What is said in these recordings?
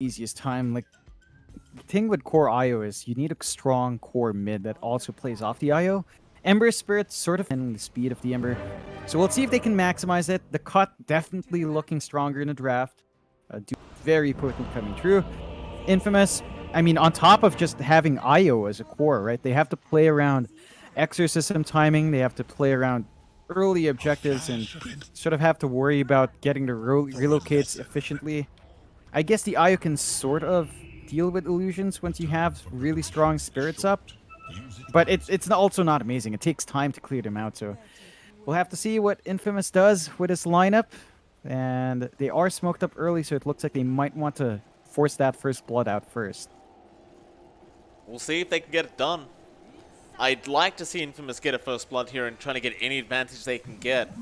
easiest time. Like, the thing with core IO is you need a strong core mid that also plays off the IO. Ember Spirit's sort of in the speed of the Ember. So we'll see if they can maximize it. The cut definitely looking stronger in the draft. Very potent coming through. Infamous, I mean, on top of just having IO as a core, right? They have to play around exorcism timing. They have to play around early objectives and sort of have to worry about getting the relocates efficiently. I guess the IO can sort of deal with illusions once you have really strong spirits up, but it's also not amazing. It takes time to clear them out, so we'll have to see what Infamous does with his lineup. And they are smoked up early, so it looks like they might want to force that first blood out first. We'll see if they can get it done. I'd like to see Infamous get a first blood here and trying to get any advantage they can get.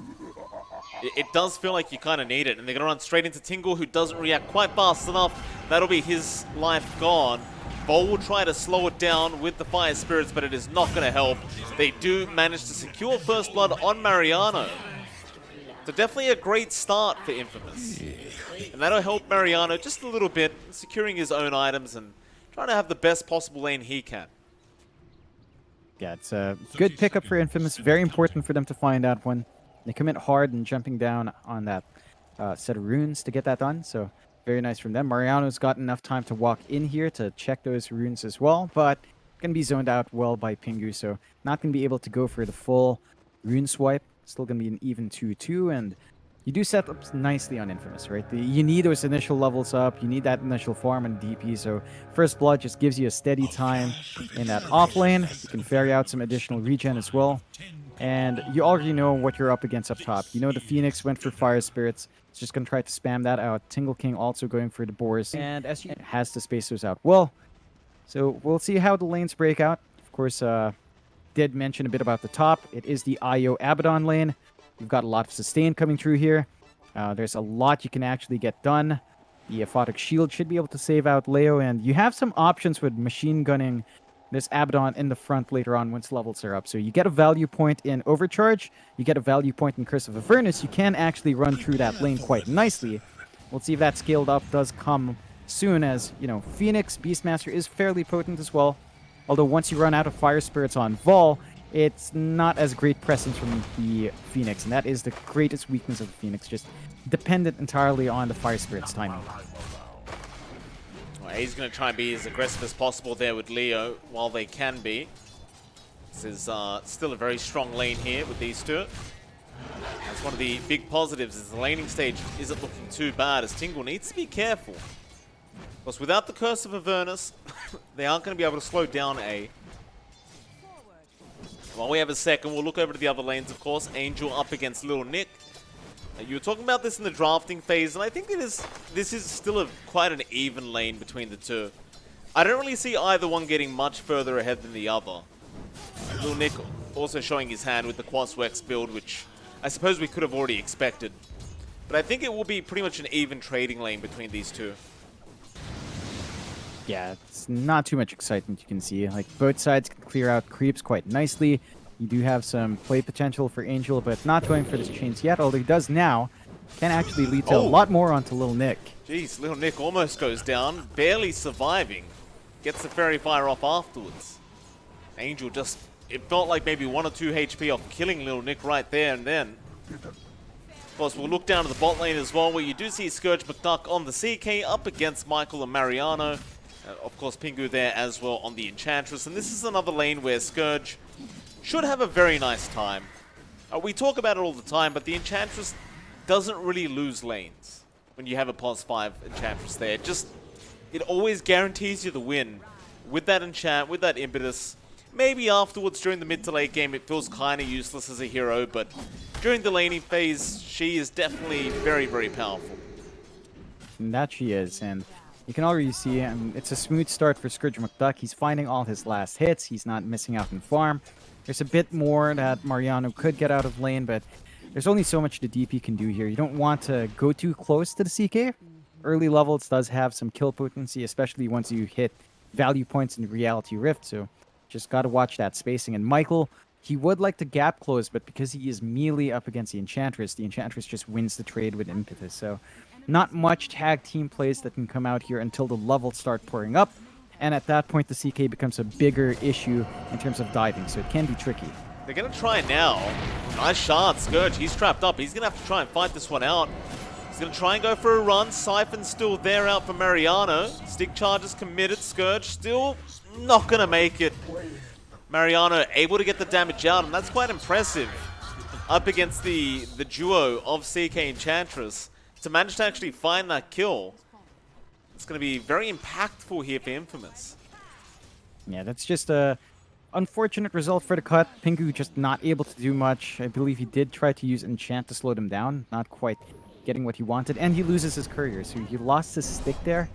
It does feel like you kind of need it, and they're going to run straight into Tingle, who doesn't react quite fast enough. That'll be his life gone. Vol will try to slow it down with the Fire Spirits, but it is not going to help. They do manage to secure first blood on Mariano. So definitely a great start for Infamous. And that'll help Mariano just a little bit, securing his own items and trying to have the best possible lane he can. Yeah, it's a good pickup for Infamous. Very important for them to find out when they commit hard and jumping down on that set of runes to get that done. So very nice from them. Mariano's got enough time to walk in here to check those runes as well, but going to be zoned out well by Pingu, so not going to be able to go for the full rune swipe. Still going to be an even 2-2, and you do set up nicely on Infamous, right? You need those initial levels up, you need that initial farm and DP, so First Blood just gives you a steady time in that off lane. You can ferry out some additional regen as well. And you already know what you're up against up top. You know the Phoenix went for Fire Spirits. It's just going to try to spam that out. Tingle King also going for the Boars. And SG has to space those out well. So we'll see how the lanes break out. Of course, did mention a bit about the top. It is the IO Abaddon lane. You've got a lot of sustain coming through here. There's a lot you can actually get done. The Aphotic Shield should be able to save out Leo. And you have some options with machine gunning this Abaddon in the front later on once levels are up. So you get a value point in Overcharge, you get a value point in Curse of Avernus. You can actually run through that lane quite nicely. We'll see if that scaled up does come soon, as, you know, Phoenix, Beastmaster is fairly potent as well. Although once you run out of Fire Spirits on Vol, it's not as great presence from the Phoenix, and that is the greatest weakness of the Phoenix, just dependent entirely on the Fire Spirits timing. He's going to try and be as aggressive as possible there with Leo while they can be. This is still a very strong lane here with these two. That's one of the big positives, is the laning stage isn't looking too bad, as Tingle needs to be careful. Because without the Curse of Avernus, they aren't going to be able to slow down A. While we have a second, we'll look over to the other lanes, of course. Angel up against Little Nick. You were talking about this in the drafting phase, and I think this is still quite an even lane between the two. I don't really see either one getting much further ahead than the other. Little Nick also showing his hand with the Quaswex build, which I suppose we could have already expected. But I think it will be pretty much an even trading lane between these two. Yeah, it's not too much excitement you can see. Like, both sides can clear out creeps quite nicely. You do have some play potential for Angel, but not going for this chains yet, although he does now. Can actually lead to a lot more onto Little Nick. Jeez, Little Nick almost goes down, barely surviving. Gets the Fairy Fire off afterwards. Angel just, it felt like maybe 1 or 2 HP off killing Little Nick right there and then. Of course, we'll look down to the bot lane as well, where you do see Scourge McDuck on the CK up against Michael and Mariano. Of course, Pingu there as well on the Enchantress. And this is another lane where Scourge should have a very nice time. We talk about it all the time, but the Enchantress doesn't really lose lanes when you have a +5 Enchantress there. It always guarantees you the win with that enchant, with that impetus. Maybe afterwards during the mid to late game it feels kind of useless as a hero, but during the laning phase she is definitely very, very powerful. And that she is, and you can already see it's a smooth start for Scourge McDuck. He's finding all his last hits. He's not missing out in farm. There's a bit more that Mariano could get out of lane, but there's only so much the DP can do here. You don't want to go too close to the CK. Early levels does have some kill potency, especially once you hit value points in Reality Rift, so just got to watch that spacing. And Michael, he would like to gap close, but because he is melee up against the Enchantress just wins the trade with impetus. So not much tag team plays that can come out here until the levels start pouring up. And at that point, the CK becomes a bigger issue in terms of diving, so it can be tricky. They're going to try now. Nice shot, Scourge. He's trapped up. He's going to have to try and fight this one out. He's going to try and go for a run. Siphon's still there out for Mariano. Stick charges committed. Scourge still not going to make it. Mariano able to get the damage out, and that's quite impressive. Up against the duo of CK Enchantress. To manage to actually find that kill, it's going to be very impactful here for Infamous. Yeah, that's just a unfortunate result for the cut. Pingu just not able to do much. I believe he did try to use Enchant to slow them down, not quite getting what he wanted, and he loses his courier, so he lost his stick there,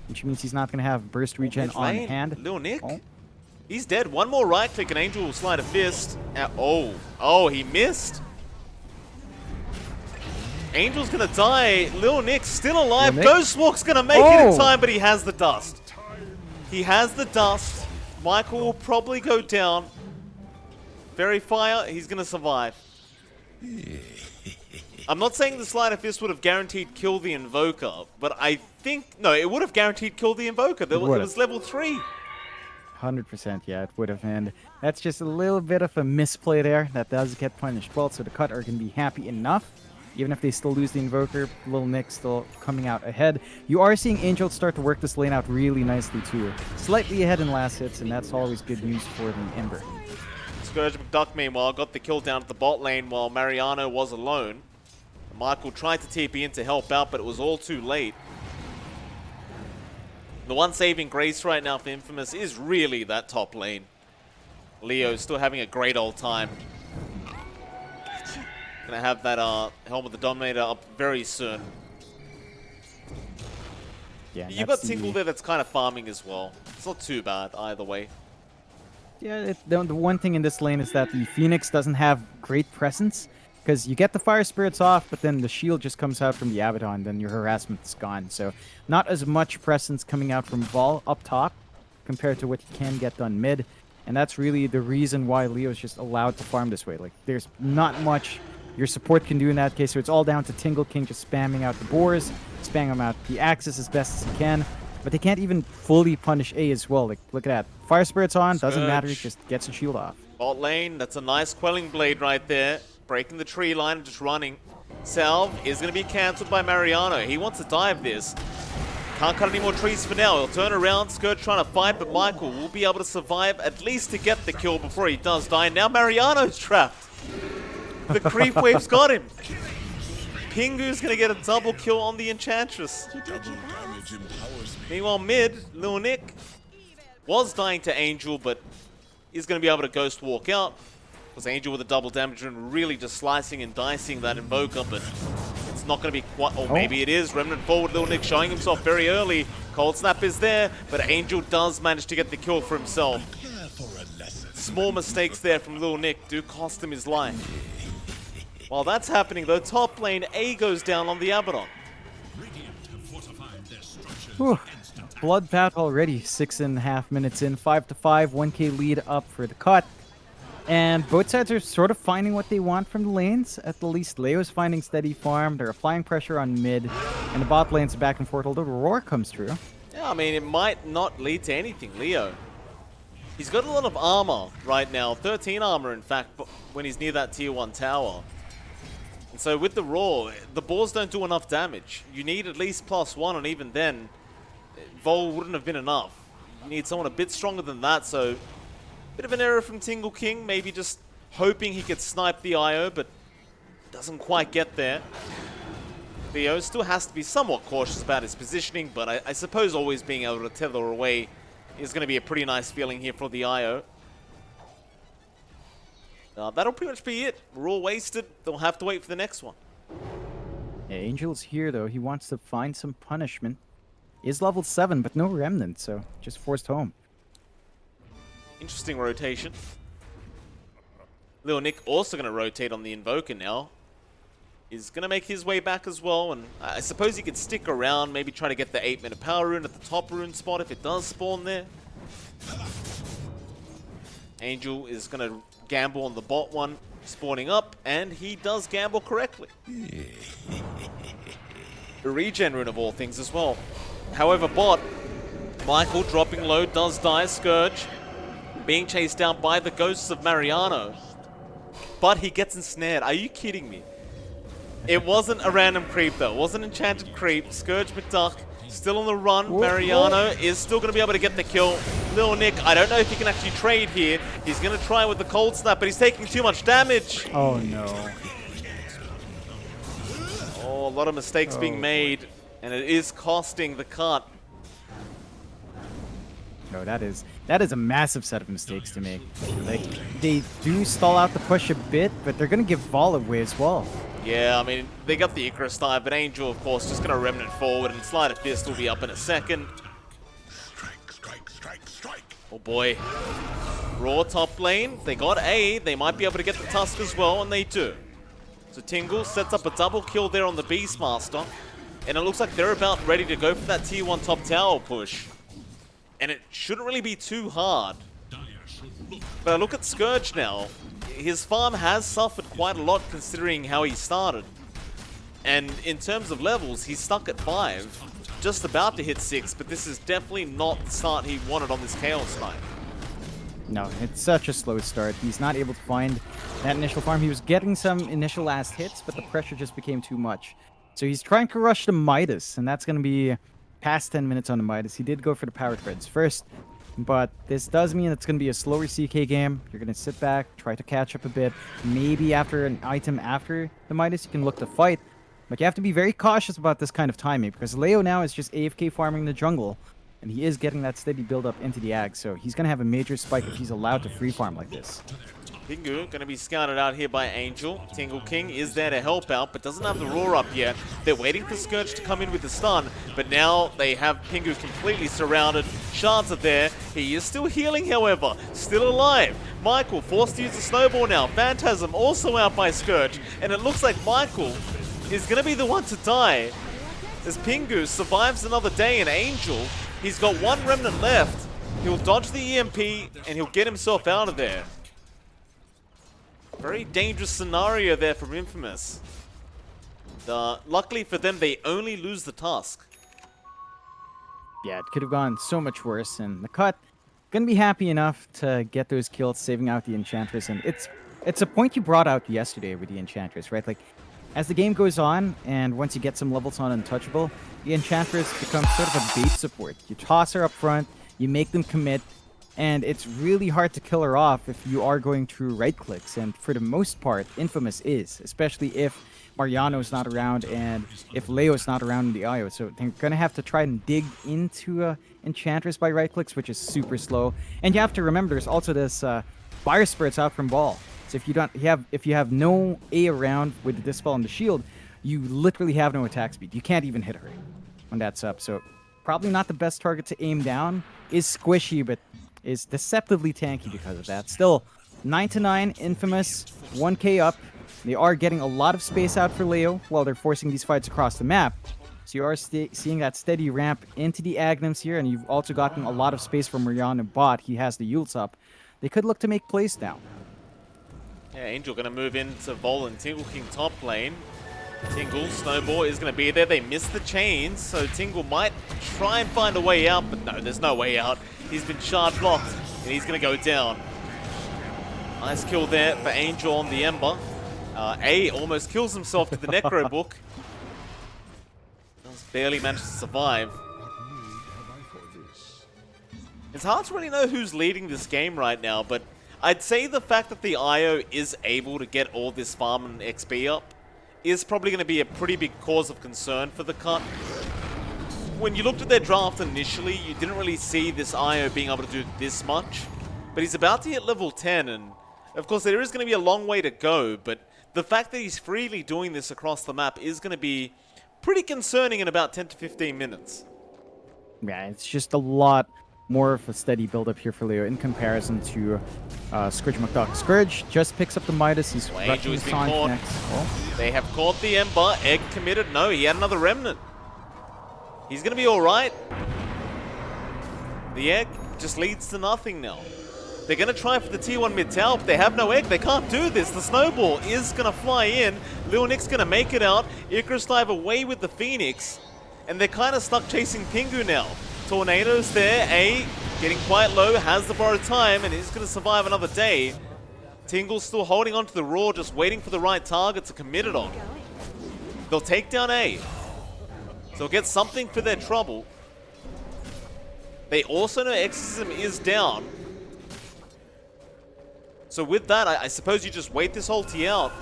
which means he's not going to have burst regen on hand. Lil Nick, he's dead. One more right click and Angel will slide a fist. Oh, he missed. Angel's gonna die. Lil Nick still alive. Ghostwalk's gonna make it in time, but he has the dust. He has the dust. Michael will probably go down. Fairy Fire, he's gonna survive. I'm not saying the Sleight of Fist would have guaranteed kill the Invoker, but I think, no, it would have guaranteed kill the Invoker. It was level 3. 100%, yeah, it would have. And that's just a little bit of a misplay there. That does get punished well, so the cut are going to be happy enough. Even if they still lose the Invoker, Lil Nick still coming out ahead. You are seeing Angel start to work this lane out really nicely too. Slightly ahead in last hits, and that's always good news for the Ember. Scourge McDuck, meanwhile, got the kill down at the bot lane while Mariano was alone. Michael tried to TP in to help out, but it was all too late. The one saving grace right now for Infamous is really that top lane. Leo still having a great old time. Gonna have that Helm of the Dominator up very soon. Yeah, you've got Tingle there that's kind of farming as well. It's not too bad either way. Yeah, the one thing in this lane is that the Phoenix doesn't have great presence, because you get the Fire Spirits off, but then the shield just comes out from the Abaddon, then your harassment is gone. So not as much presence coming out from Vol up top compared to what you can get done mid. And that's really the reason why Leo's just allowed to farm this way. Like, there's not much your support can do in that case, so it's all down to Tingle King just spamming out the boars, spamming out the axes as best as he can. But they can't even fully punish A as well. Like, look at that. Fire Spirit's on, doesn't matter, it just gets a shield off. Bot lane, that's a nice Quelling Blade right there. Breaking the tree line and just running. Salve is going to be cancelled by Mariano. He wants to dive this. Can't cut any more trees for now. He'll turn around, Scourge trying to fight, but Michael will be able to survive at least to get the kill before he does die. Now Mariano's trapped. The creep wave's got him. Pingu's going to get a double kill on the Enchantress. Meanwhile, mid, Lil Nick was dying to Angel, but is going to be able to ghost walk out. Was Angel with a double damage and really just slicing and dicing that Invoker, but it's not going to be quite... Oh, maybe it is. Remnant forward, Lil Nick showing himself very early. Cold Snap is there, but Angel does manage to get the kill for himself. Small mistakes there from Lil Nick do cost him his life. While that's happening, though, top lane A goes down on the Abaddon. Bloodbath already, 6.5 minutes in, 5-5, 1k lead up for the cut. And both sides are sort of finding what they want from the lanes. At the least, Leo's finding steady farm. They're applying pressure on mid. And the bot lane's back and forth, although Roar comes through. Yeah, I mean, it might not lead to anything, Leo. He's got a lot of armor right now. 13 armor, in fact, when he's near that tier 1 tower. And so with the Roar, the boars don't do enough damage. You need at least +1, and even then, Vol wouldn't have been enough. You need someone a bit stronger than that, so... Bit of an error from Tingle King, maybe just hoping he could snipe the IO, but doesn't quite get there. Leo still has to be somewhat cautious about his positioning, but I suppose always being able to tether away is going to be a pretty nice feeling here for the IO. That'll pretty much be it. We're all wasted. They'll have to wait for the next one. Yeah, Angel's here, though. He wants to find some punishment. Is level 7, but no Remnant, so just forced home. Interesting rotation. Lil Nick also going to rotate on the Invoker now. He's going to make his way back as well, and I suppose he could stick around, maybe try to get the 8-minute power rune at the top rune spot if it does spawn there. Angel is going to gamble on the bot one spawning up, and he does gamble correctly. a regen rune of all things as well. However, bot, Michael dropping low, does die. Scourge being chased down by the ghosts of Mariano. But he gets ensnared. Are you kidding me? It wasn't a random creep though. It wasn't enchanted creep. Scourge McDuck still on the run. Whoa, Mariano is still going to be able to get the kill. Lil Nick, I don't know if he can actually trade here. He's going to try with the cold snap, but he's taking too much damage. Oh no. Oh, a lot of mistakes being made, and it is costing the cut. No, that is a massive set of mistakes to make. Like, they do stall out the push a bit, but they're gonna give Vol away as well. Yeah, I mean, they got the Icarus dive, but Angel, of course, just going to remnant forward, and Sleight of Fist will be up in a second. Oh boy. Raw top lane, they got A, they might be able to get the Tusk as well, and they do. So Tingle sets up a double kill there on the Beastmaster, and it looks like they're about ready to go for that tier 1 top tower push. And it shouldn't really be too hard. But I look at Scourge now. His farm has suffered quite a lot considering how he started. And in terms of levels, he's stuck at 5. Just about to hit 6, but this is definitely not the start he wanted on this Chaos Knight. No, it's such a slow start. He's not able to find that initial farm. He was getting some initial last hits, but the pressure just became too much. So he's trying to rush the Midas, and that's going to be past 10 minutes on the Midas. He did go for the power threads first, but this does mean it's going to be a slower CK game. You're going to sit back, try to catch up a bit. Maybe after an item after the Midas, you can look to fight. But you have to be very cautious about this kind of timing, because Leo now is just AFK farming the jungle, and he is getting that steady build up into the ag, so he's going to have a major spike if he's allowed to free farm like this. Pingu going to be scouted out here by Angel. Tingle King is there to help out, but doesn't have the roar up yet. They're waiting for Scourge to come in with the stun, but now they have Pingu completely surrounded. Shards are there. He is still healing, however. Still alive. Michael forced to use the snowball now. Phantasm also out by Scourge, and it looks like Michael is going to be the one to die. As Pingu survives another day, and Angel, he's got one remnant left. He'll dodge the EMP, and he'll get himself out of there. Very dangerous scenario there from Infamous. Luckily for them, they only lose the Tusk. Yeah, it could have gone so much worse, and the cut gonna be happy enough to get those kills, saving out the Enchantress, and it's a point you brought out yesterday with the Enchantress, right? Like, as the game goes on, and once you get some levels on Untouchable, the Enchantress becomes sort of a bait support. You toss her up front, you make them commit, and it's really hard to kill her off if you are going through right clicks, and for the most part, Infamous is, especially if Mariano's not around and if Leo's not around in the IO, so they're gonna have to try and dig into Enchantress by right clicks, which is super slow. And you have to remember, there's also this Fire Spirits out from Ball. So if you have no A around with the Dispel and the shield, you literally have no attack speed. You can't even hit her when that's up. So probably not the best target to aim down. Is squishy, but is deceptively tanky because of that. Still, 9-9, Infamous, 1k up. They are getting a lot of space out for Leo while they're forcing these fights across the map. So you are seeing that steady ramp into the Agnums here, and you've also gotten a lot of space from Mariano bot. He has the Yules up. They could look to make plays now. Yeah, Angel going to move into Vol and Tingle King top lane. Tingle, Snowball is going to be there. They missed the chains, so Tingle might try and find a way out, but no, there's no way out. He's been shard blocked, and he's going to go down. Nice kill there for Angel on the Ember. A almost kills himself to the Necro Book. Just barely managed to survive. It's hard to really know who's leading this game right now, but I'd say the fact that the IO is able to get all this farm and XP up is probably going to be a pretty big cause of concern for the cut. When you looked at their draft initially, you didn't really see this IO being able to do this much. But he's about to hit level 10, and of course there is going to be a long way to go, but the fact that he's freely doing this across the map is going to be pretty concerning in about 10 to 15 minutes. Yeah, it's just a lot more of a steady build-up here for Leo in comparison to Scourge McDuck. Scourge just picks up the Midas. He's rushing the Sonic next. Oh. They have caught the Ember. Egg committed. No, he had another Remnant. He's going to be all right. The Egg just leads to nothing now. They're going to try for the tier 1 mid tower, but they have no egg. They can't do this. The snowball is going to fly in. Lil Nick's going to make it out. Icarus dive away with the Phoenix. And they're kind of stuck chasing Pingu now. Tornado's there. A getting quite low, has the borrowed time, and he's going to survive another day. Tingle's still holding on to the Roar, just waiting for the right target to commit it on. They'll take down A. So they'll get something for their trouble. They also know Exorcism is down. So with that, I suppose you just wait this whole tier out.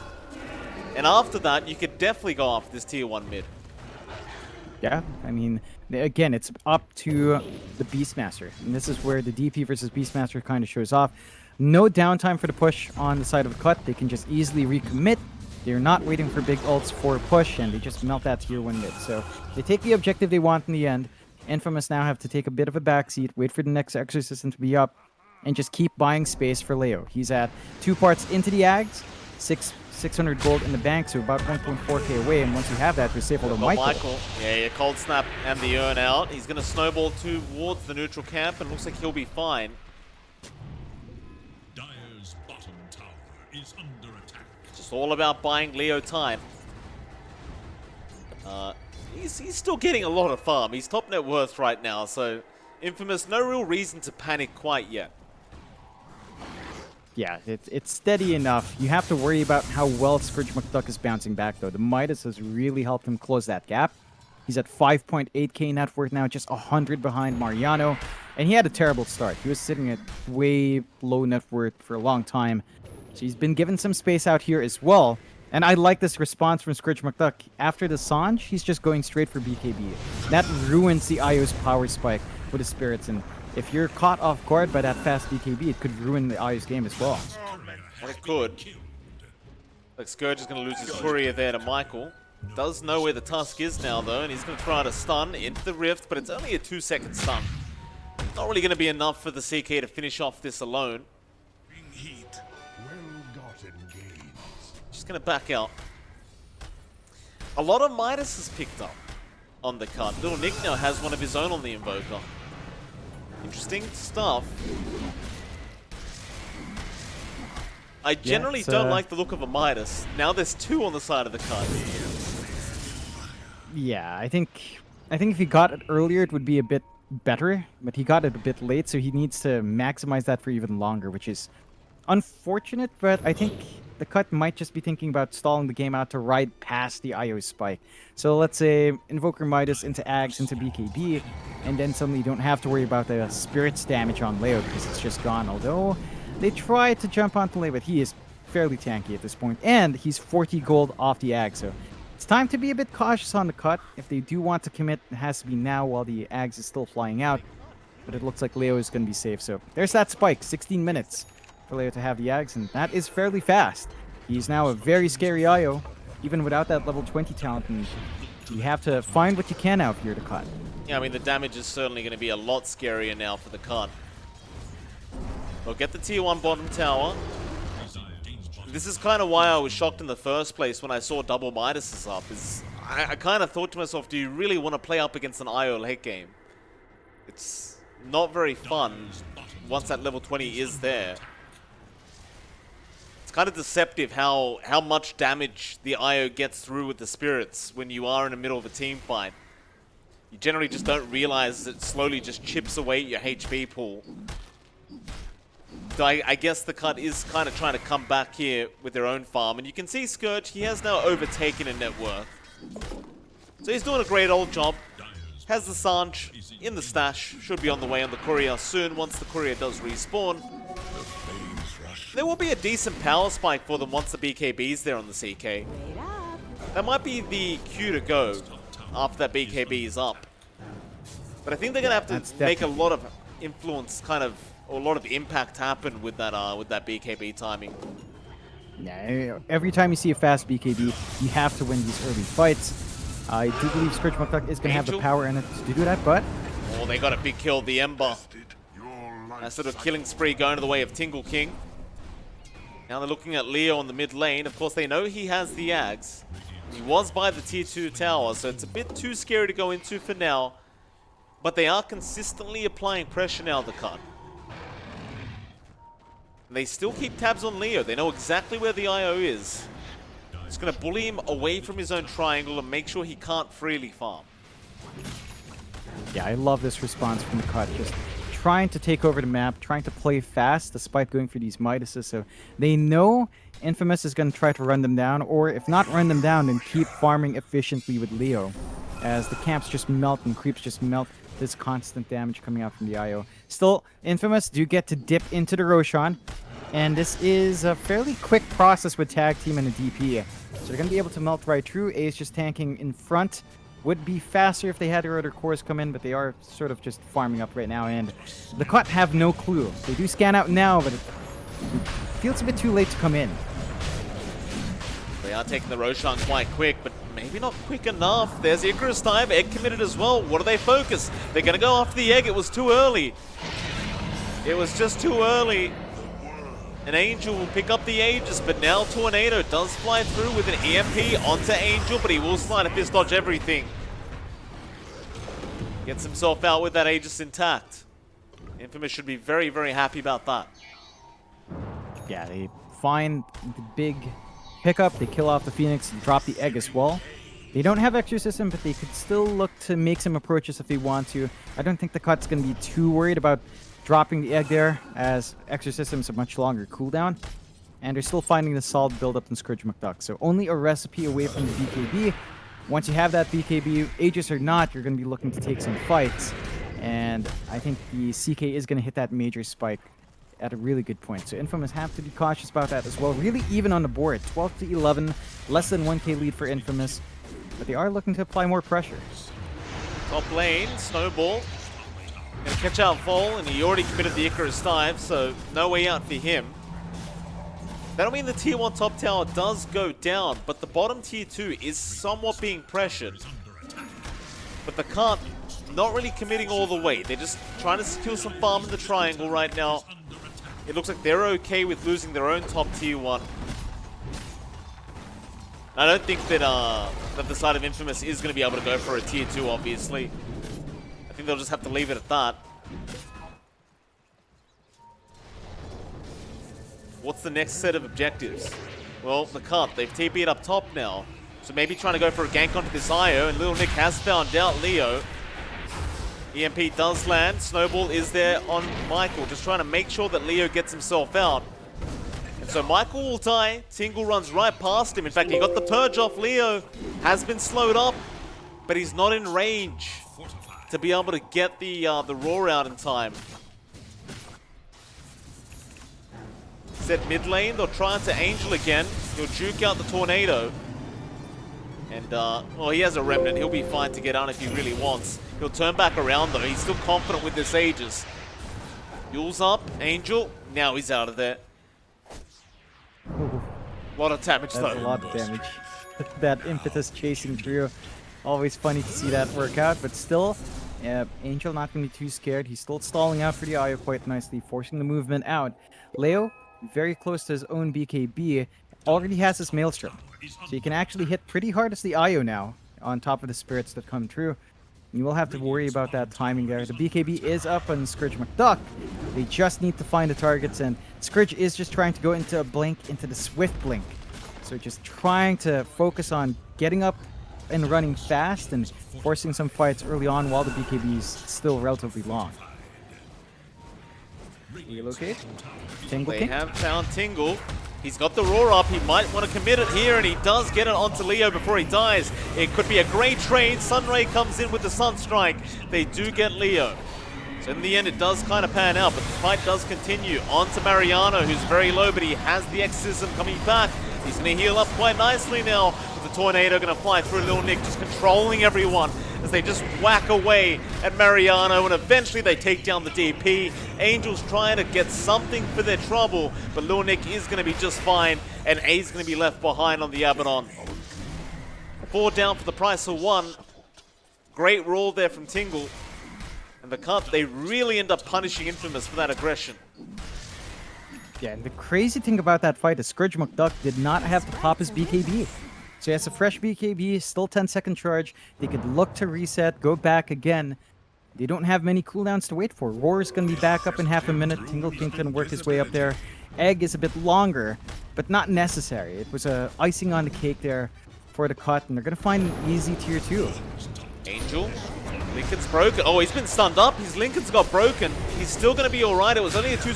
And after that, you could definitely go after this tier 1 mid. Yeah, I mean, again, it's up to the Beastmaster. And this is where the DP versus Beastmaster kind of shows off. No downtime for the push on the side of the cut. They can just easily recommit. They're not waiting for big ults for a push, and they just melt that tier 1 mid. So they take the objective they want in the end. Infamous now have to take a bit of a backseat, wait for the next Exorcism to be up, and just keep buying space for Leo. He's at 2 parts into the Ags, 600 gold in the bank, so about 1.4k away, and once you have that, you're safe on Michael. Yeah, Cold Snap and the Urn out. He's going to snowball towards the neutral camp, and looks like he'll be fine. Dire's bottom tower is under attack. Just all about buying Leo time. He's still getting a lot of farm. He's top net worth right now, so Infamous, no real reason to panic quite yet. Yeah, it's steady enough. You have to worry about how well Scourge McDuck is bouncing back, though. The Midas has really helped him close that gap. He's at 5.8k net worth now, just 100 behind Mariano. And he had a terrible start. He was sitting at way low net worth for a long time. So he's been given some space out here as well. And I like this response from Scourge McDuck. After the Sanj, he's just going straight for BKB. That ruins the Io's power spike with his spirits. And if you're caught off guard by that fast BKB, it could ruin the Io's game as well. Well, it could. Like Scourge is going to lose his courier there to Michael. Does know where the Tusk is now, though, and he's going to try to stun into the Rift, but it's only a 2-second stun. Not really going to be enough for the CK to finish off this alone. Just going to back out. A lot of Midas is picked up on the cut. Little Nick now has one of his own on the Invoker. Interesting stuff. I generally don't like the look of a Midas. Now there's 2 on the side of the card. Yeah, I think if he got it earlier, it would be a bit better. But he got it a bit late, so he needs to maximize that for even longer, which is unfortunate. But I think the cut might just be thinking about stalling the game out to ride past the IO spike. So let's say Invoker Midas into Ags into BKB, and then suddenly you don't have to worry about the Spirits damage on Leo because it's just gone. Although they try to jump onto Leo, but he is fairly tanky at this point, and he's 40 gold off the Ag, so it's time to be a bit cautious on the cut. If they do want to commit, it has to be now while the Ags is still flying out, but it looks like Leo is going to be safe. So there's that spike, 16 minutes for Leo to have the Ags, and that is fairly fast. He's now a very scary IO, even without that level 20 talent, and you have to find what you can out here to cut. Yeah, I mean, the damage is certainly going to be a lot scarier now for the cut. They'll get the tier 1 bottom tower. This is kind of why I was shocked in the first place when I saw double Midas up. I kind of thought to myself, do you really want to play up against an IO late game? It's not very fun once that level 20 is there. It's kind of deceptive how much damage the IO gets through with the spirits when you are in the middle of a team fight. You generally just don't realize it slowly just chips away at your HP pool. So I guess the cut is kind of trying to come back here with their own farm. And you can see Scourge, he has now overtaken in net worth. So he's doing a great old job. Has the Sanj in the stash. Should be on the way on the courier soon once the courier does respawn. There will be a decent power spike for them once the BKB's there on the CK. That might be the cue to go after that BKB is up. But I think they're going to have to make a lot of influence or a lot of impact happen with that BKB timing. Yeah, every time you see a fast BKB, you have to win these early fights. I do believe Scourge McDuck is going to have the power in it to do that, but... Oh, they got a big kill, the Ember. That sort of killing spree going to the way of Tingle King. Now they're looking at Leo on the mid lane. Of course, they know he has the Ags. He was by the tier 2 tower, so it's a bit too scary to go into for now. But they are consistently applying pressure now, the cut. They still keep tabs on Leo. They know exactly where the IO is. It's going to bully him away from his own triangle and make sure he can't freely farm. Yeah, I love this response from the cut. Just trying to take over the map, trying to play fast despite going for these Midases. So they know Infamous is going to try to run them down, or if not run them down, then keep farming efficiently with Leo. As the camps just melt and creeps just melt, this constant damage coming out from the IO. Still, Infamous do get to dip into the Roshan, and this is a fairly quick process with Tag Team and the DP. So they're going to be able to melt right through. A is just tanking in front. Would be faster if they had their other cores come in, but they are sort of just farming up right now, and the cut have no clue. They do scan out now, but it feels a bit too late to come in. They are taking the Roshan quite quick, but maybe not quick enough. There's Icarus time. Egg committed as well. What do they focus? They're going to go after the egg. It was too early. It was just too early. An Angel will pick up the Aegis, but now Tornado does fly through with an EMP onto Angel, but he will slide a fist dodge everything. Gets himself out with that Aegis intact. Infamous should be very, very happy about that. Yeah, they find the big pickup, they kill off the Phoenix, and drop the egg as well. They don't have Exorcism, but they could still look to make some approaches if they want to. I don't think the cut's going to be too worried about dropping the egg there, as Exorcism's a much longer cooldown. And they're still finding the solid build-up in Scourge McDuck. So only a recipe away from the BKB. Once you have that BKB, Aegis or not, you're going to be looking to take some fights. And I think the CK is going to hit that major spike at a really good point. So Infamous have to be cautious about that as well. Really even on the board. 12 to 11, less than 1k lead for Infamous. But they are looking to apply more pressure. Top lane, Snowball. Gonna catch out Vol, and he already committed the Icarus dive, so no way out for him. That'll mean the tier 1 top tower does go down, but the bottom tier 2 is somewhat being pressured. But the Kant not really committing all the way. They're just trying to secure some farm in the triangle right now. It looks like they're okay with losing their own top tier 1. I don't think that that the side of Infamous is going to be able to go for a tier 2, obviously. I think they'll just have to leave it at that. What's the next set of objectives? Well, the Cup, they've TP'd up top now. So maybe trying to go for a gank onto this IO, and Little Nick has found out Leo. EMP does land. Snowball is there on Michael, just trying to make sure that Leo gets himself out. And so Michael will die. Tingle runs right past him. In fact, he got the purge off. Leo has been slowed up, but he's not in range to be able to get the roar out in time. Set mid lane, they'll try into Angel again. He'll juke out the Tornado. And, well, he has a Remnant. He'll be fine to get on if he really wants. He'll turn back around, though. He's still confident with this Aegis. Yule's up. Angel. Now he's out of there. Ooh, A lot of damage, that's though. a lot of damage. That impetus chasing through. Always funny to see that work out, but still, Angel not going to be too scared. He's still stalling out for the IO quite nicely, forcing the movement out. Leo, very close to his own BKB, already has his Maelstrom. So he can actually hit pretty hard as the IO now, on top of the spirits that come through. You will have to worry about that timing there. The BKB is up on Scourge McDuck. They just need to find the targets, and Scourge is just trying to go into a blink, into the Swift Blink. So just trying to focus on getting up and running fast and forcing some fights early on while the BKB is still relatively long. Relocate. Tingle They kick. have found Tingle. He's got the roar up. He might want to commit it here, and he does get it onto Leo before he dies. It could be a great trade. Sunray comes in with the Sunstrike. They do get Leo. So in the end, it does kind of pan out, but the fight does continue. On to Mariano, who's very low, but he has the Exorcism coming back. He's going to heal up quite nicely now. With the Tornado going to fly through Lil Nick, just controlling everyone as they just whack away at Mariano, and eventually they take down the DP. Angel's trying to get something for their trouble, but Lil Nick is going to be just fine, and A's going to be left behind on the Abaddon. 4 down for the price of 1. Great roll there from Tingle. And the Cup, they really end up punishing Infamous for that aggression. Yeah, and the crazy thing about that fight is Scourge McDuck did not have to pop his BKB. So he has a fresh BKB, still 10-second charge. They could look to reset, go back again. They don't have many cooldowns to wait for. Roar is going to be back up in half a minute. Tingle King can work his way up there. Egg is a bit longer, but not necessary. It was a icing on the cake there for the cut, and they're going to find an easy tier 2. Angel. Lincoln's broken. Oh, he's been stunned up. His Lincoln's got broken. He's still going to be all right. It was only a 2...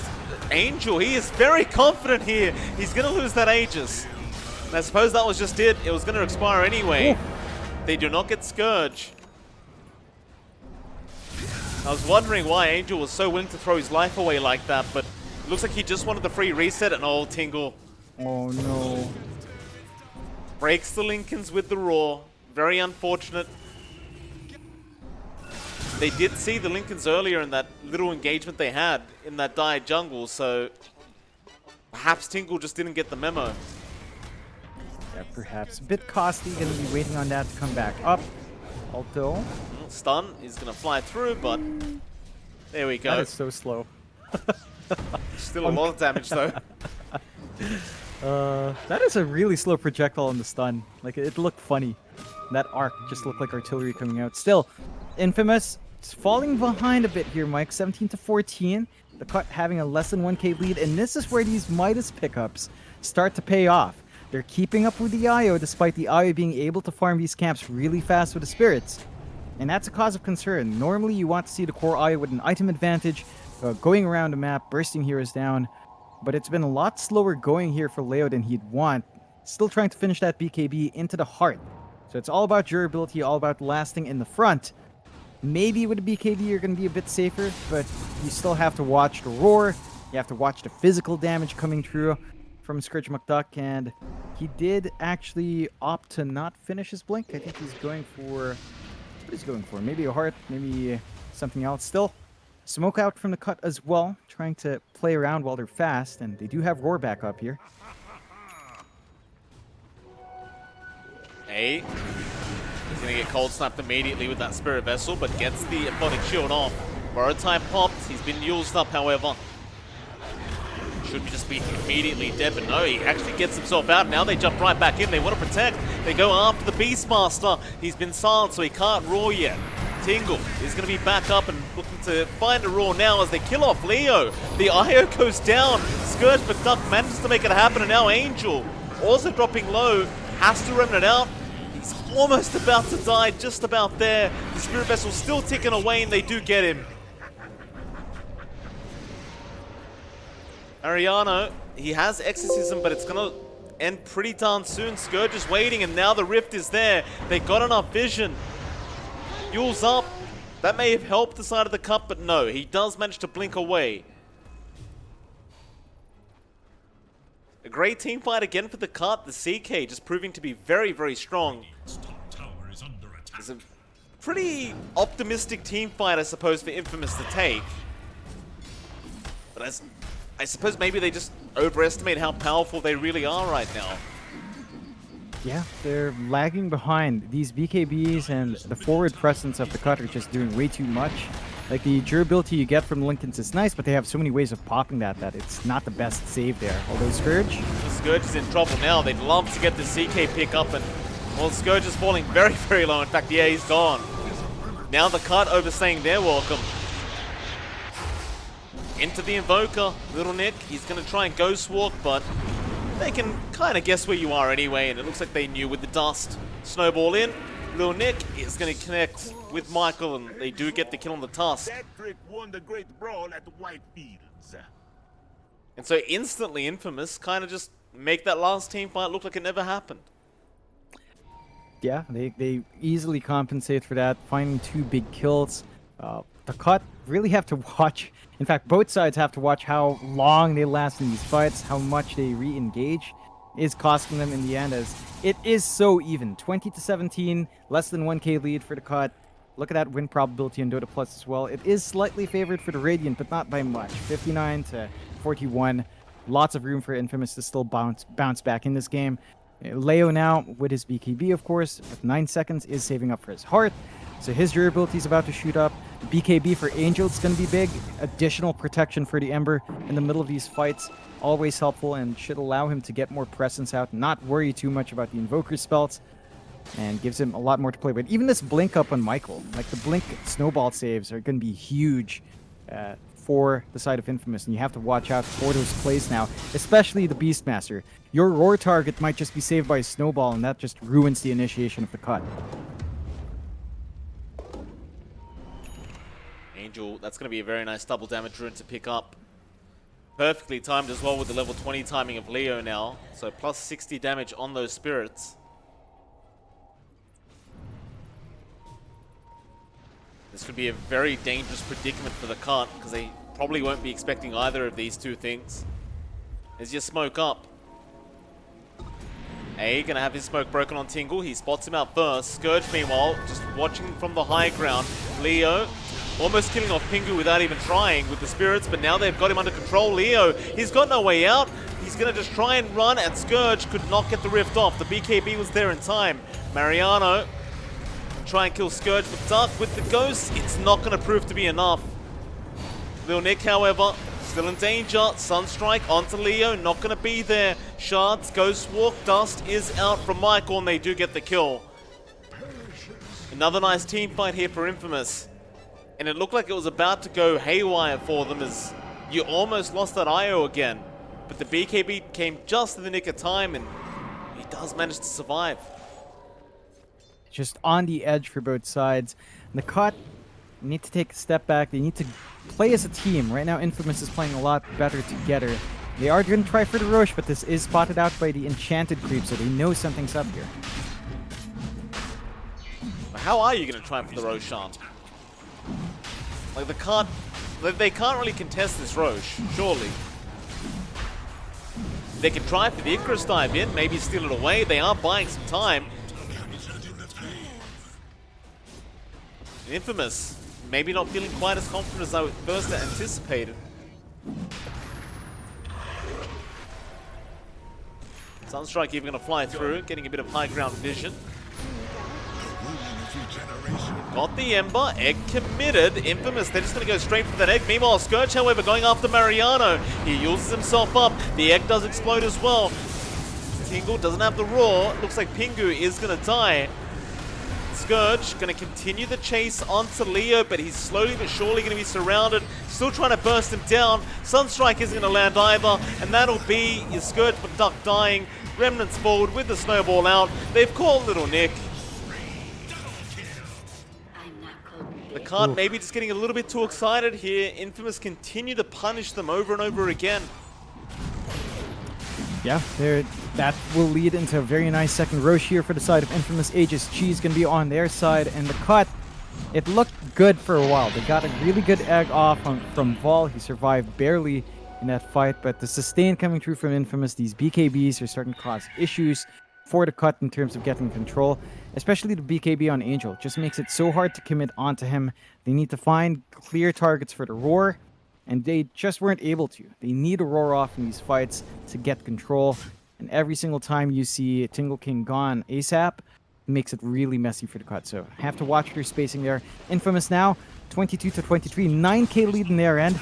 Angel, he is very confident here. He's going to lose that Aegis. And I suppose that was just it. It was going to expire anyway. Ooh. They do not get Scourge. I was wondering why Angel was so willing to throw his life away like that, but it looks like he just wanted the free reset, and oh, Tingle Oh no. breaks the Lincolns with the Roar. Very unfortunate. They did see the Lincolns earlier in that little engagement they had in that dire jungle, so perhaps Tingle just didn't get the memo. Yeah, perhaps. A bit costly, gonna be waiting on that to come back up. Alto. Stun is going to fly through, but there we go. That is so slow. Still a lot of damage, though. That is a really slow projectile on the stun. Like, it looked funny. That arc just looked like artillery coming out. Still, Infamous is falling behind a bit here, Mike. 17-14. The cut having a less than 1k lead, and this is where these Midas pickups start to pay off. They're keeping up with the IO, despite the IO being able to farm these camps really fast with the spirits. And that's a cause of concern. Normally, you want to see the core IO with an item advantage, going around the map, bursting heroes down. But it's been a lot slower going here for Leo than he'd want. Still trying to finish that BKB into the heart. So it's all about durability, all about lasting in the front. Maybe with the BKB, you're going to be a bit safer, but you still have to watch the Roar. You have to watch the physical damage coming through from Scourge McDuck, and he did actually opt to not finish his blink. I think he's going for... What is he going for? Maybe a heart, maybe something else. Still, smoke out from the cut as well, trying to play around while they're fast, and they do have Roar back up here. He's going to get cold snapped immediately with that Spirit Vessel, but gets the Aphotic Shield off. Borrow time popped. He's been used up, however. Should just be immediately dead, but no, he actually gets himself out. Now they jump right back in. They want to protect. They go after the Beastmaster. He's been silenced, so he can't roar yet. Tingle is going to be back up and looking to find a roar now as they kill off Leo. The IO goes down. Scourge McDuck manages to make it happen, and now Angel, also dropping low, has to remnant out. He's almost about to die, just about there. The Spirit Vessel's still ticking away, and they do get him. Ariano, he has Exorcism, but it's going to end pretty darn soon. Scourge is waiting, and now the Rift is there. They got enough vision. Yule's up. That may have helped the side of the cup, but no, he does manage to blink away. A great team fight again for the cut. The CK just proving to be very, very strong. It's a pretty optimistic team fight, I suppose, for Infamous to take. But as I suppose maybe they just overestimate how powerful they really are right now. Yeah, they're lagging behind. These BKBs and the forward presence of the cut are just doing way too much. Like, the durability you get from Lincolns is nice, but they have so many ways of popping that it's not the best save there. Although Scourge... Scourge is in trouble now. They'd love to get the CK pick up, and well, Scourge is falling very, very low. In fact, yeah, he's gone. Now the cut overstaying their welcome. Into the Invoker, Little Nick. He's going to try and Ghost Walk, but they can kind of guess where you are anyway, and it looks like they knew with the dust. Snowball in. Little Nick is going to connect with Michael, and they do get the kill on the Tusk. Won the great brawl at the Whitefields. And so instantly Infamous kind of just make that last team fight look like it never happened. Yeah, they easily compensate for that, finding 2 big kills. The cut really have to watch. In fact, both sides have to watch how long they last in these fights, how much they re-engage. Is costing them in the end, as it is so even. 20-17, less than 1k lead for the cut. Look at that win probability in Dota Plus as well. It is slightly favored for the Radiant, but not by much. 59-41. Lots of room for Infamous to still bounce back in this game. Leo now, with his BKB, of course, with 9 seconds, is saving up for his heart. So his durability is about to shoot up. BKB for Angel is going to be big. Additional protection for the Ember in the middle of these fights. Always helpful and should allow him to get more presence out, not worry too much about the Invoker spells. and gives him a lot more to play with. Even this blink up on Michael, like the blink snowball saves are going to be huge for the side of Infamous, and you have to watch out for those plays now, especially the Beastmaster. Your roar target might just be saved by a snowball, and that just ruins the initiation of the cut. Angel, that's going to be a very nice double damage rune to pick up. Perfectly timed as well with the level 20 timing of Leo now. So plus 60 damage on those spirits. This could be a very dangerous predicament for the cut, because they probably won't be expecting either of these two things. As you smoke up. A gonna have his smoke broken on Tingle. He spots him out first. Scourge, meanwhile, just watching from the high ground. Leo almost killing off Pingu without even trying with the spirits, but now they've got him under control. Leo, he's got no way out. He's gonna just try and run, and Scourge could not get the rift off. The BKB was there in time. Mariano can try and kill Scourge, but Duck with the ghost, it's not gonna prove to be enough. Lil Nick, however, still in danger. Sunstrike onto Leo, not gonna be there. Shards, Ghost Walk, Dust is out from Michael, and they do get the kill. Another nice team fight here for Infamous. And it looked like it was about to go haywire for them, as you almost lost that IO again. But the BKB came just in the nick of time, and he does manage to survive. Just on the edge for both sides. And the cut need to take a step back. They need to play as a team. Right now, Infamous is playing a lot better together. They are going to try for the Roche, but this is spotted out by the Enchanted creep, so they know something's up here. How are you going to try for the Roshan? Like, they can't really contest this Roche, surely. They can try for the Icarus dive in, maybe steal it away. They are buying some time. Infamous, maybe not feeling quite as confident as I first anticipated. Sunstrike even going to fly through, getting a bit of high ground vision. Got the Ember, Egg committed. Infamous, they're just going to go straight for that Egg. Meanwhile, Scourge, however, going after Mariano. He uses himself up. The Egg does explode as well. Tingle doesn't have the Roar. Looks like Pingu is going to die. Scourge going to continue the chase onto Leo, but he's slowly but surely going to be surrounded. Still trying to burst him down. Sunstrike isn't going to land either, and that'll be his Scourge but Duck dying. Remnants forward with the snowball out. They've called Little Nick. The card maybe just getting a little bit too excited here. Infamous continue to punish them over and over again. Yeah, that will lead into a very nice second Roche here for the side of Infamous. Aegis Cheese going to be on their side, and the cut, it looked good for a while. They got a really good egg off from Vol. He survived barely in that fight, but the sustain coming through from Infamous, these BKBs are starting to cause issues for the cut in terms of getting control, especially the BKB on Angel. Just makes it so hard to commit onto him. They need to find clear targets for the Roar, and they just weren't able to. They need a Roar off in these fights to get control, and every single time you see Tingle King gone ASAP, it makes it really messy for the cut. So have to watch their spacing there. Infamous now, 22-23, 9k lead in their end,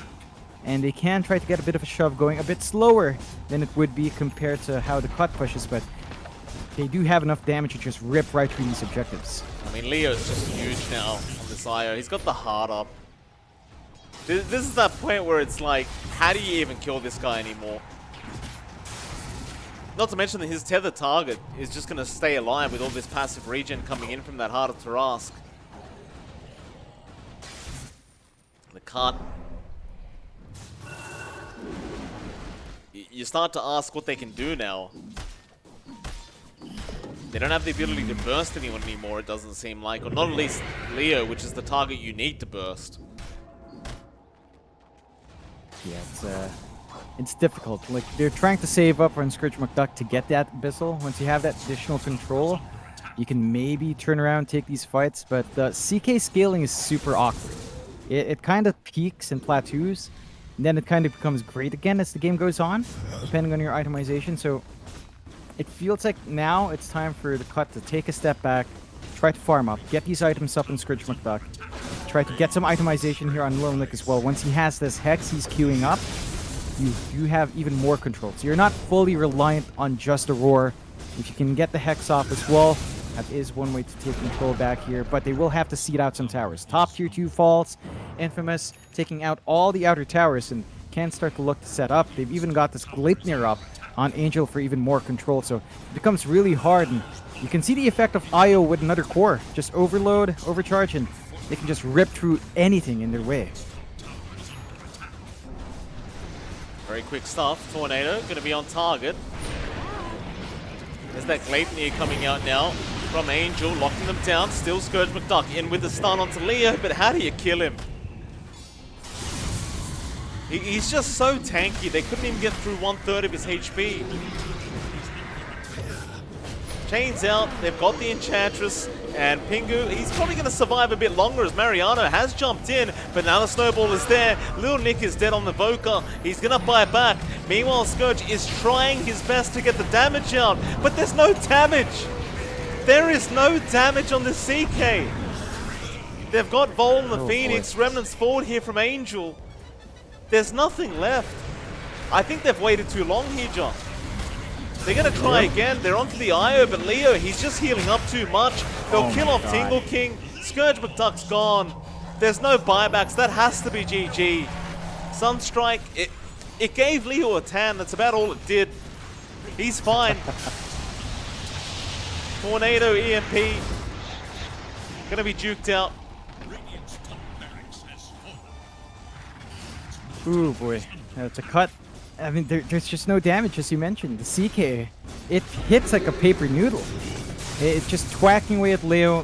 and they can try to get a bit of a shove going, a bit slower than it would be compared to how the cut pushes, but they do have enough damage to just rip right through these objectives. I mean, Leo's just huge now on this IO. He's got the heart up. This is that point where it's like, how do you even kill this guy anymore? Not to mention that his tether target is just going to stay alive with all this passive regen coming in from that Heart of Tarask. The cut. You start to ask what they can do now. They don't have the ability to burst anyone anymore, it doesn't seem like. Or not at least Leo, which is the target you need to burst. Yeah, it's difficult. Like, they're trying to save up on Scourge McDuck to get that Abyssal. Once you have that additional control, you can maybe turn around and take these fights, but the CK scaling is super awkward. It kind of peaks and plateaus, and then it kind of becomes great again as the game goes on, depending on your itemization. So it feels like now it's time for the cut to take a step back, try to farm up, get these items up in Scourge McDuck, try to get some itemization here on Lil Nick as well. Once he has this Hex he's queuing up, you have even more control. So you're not fully reliant on just a Roar. If you can get the Hex off as well, That is one way to take control back here, but they will have to seed out some towers. Top tier 2 falls. Infamous taking out all the outer towers and can start to look to set up. They've even got this Gleipnir up on Angel for even more control, so it becomes really hard. And you can see the effect of IO with another core. Just overload, overcharge, and they can just rip through anything in their way. Very quick stuff. Tornado going to be on target. There's that Gleipnir coming out now from Angel, locking them down. Still Scourge McDuck in with the stun onto Leo, but how do you kill him? He's just so tanky. They couldn't even get through 1/3 of his HP. Chains out. They've got the Enchantress. And Pingu, he's probably going to survive a bit longer as Mariano has jumped in. But now the snowball is there. Lil Nick is dead on the Voker. He's going to buy back. Meanwhile, Scourge is trying his best to get the damage out. But there's no damage. There is no damage on the CK. They've got Vol and the Phoenix. Boy. Remnants forward here from Angel. There's nothing left. I think they've waited too long here, John. They're going to try again. They're onto the IO, but Leo, he's just healing up too much. They'll kill off Tingle King. Scourge McDuck's gone. There's no buybacks. That has to be GG. Sunstrike, it gave Leo a tan. That's about all it did. He's fine. Tornado EMP. Gonna be juked out. Ooh, boy. It's a cut. I mean, there's just no damage, as you mentioned. The CK, it hits like a paper noodle. It's just twacking away at Leo.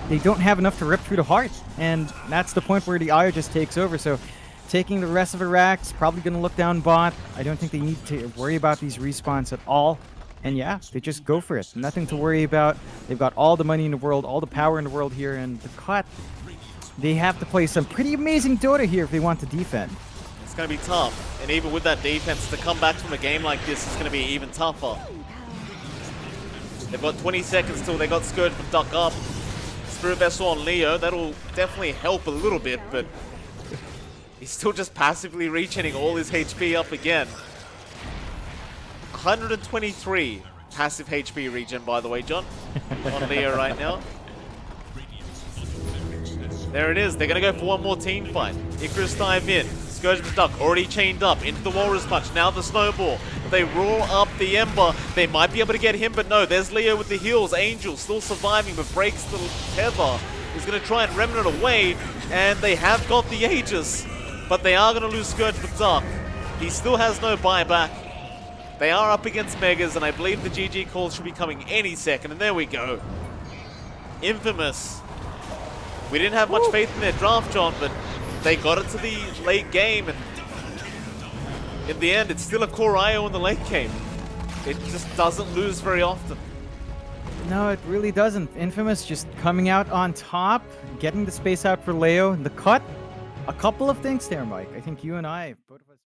They don't have enough to rip through the heart. And that's the point where the IO just takes over. So taking the rest of Iraq's probably going to look down bot. I don't think they need to worry about these respawns at all. And yeah, they just go for it. Nothing to worry about. They've got all the money in the world, all the power in the world here. And the cut, they have to play some pretty amazing Dota here if they want to defend. It's going to be tough, and even with that defense, to come back from a game like this is going to be even tougher. They've got 20 seconds till they got Scourge McDuck up. Spirit Vessel on Leo, that'll definitely help a little bit, but he's still just passively regening all his HP up again. 123 passive HP regen, by the way, John, on Leo right now. There it is, they're going to go for one more team fight. Icarus dive in. Scourge McDuck already chained up into the Walrus Punch. Now the Snowball. They roll up the Ember. They might be able to get him, but no. There's Leo with the heals. Angel still surviving, but breaks the tether. He's going to try and Remnant away, and they have got the Aegis, but they are going to lose Scourge McDuck. He still has no buyback. They are up against Megas, and I believe the GG call should be coming any second, and there we go. Infamous. We didn't have much faith in their draft, John, but they got it to the late game, and in the end, it's still a core IO in the late game. It just doesn't lose very often. No, it really doesn't. Infamous just coming out on top, getting the space out for Leo. The cut, a couple of things there, Mike. I think you and I both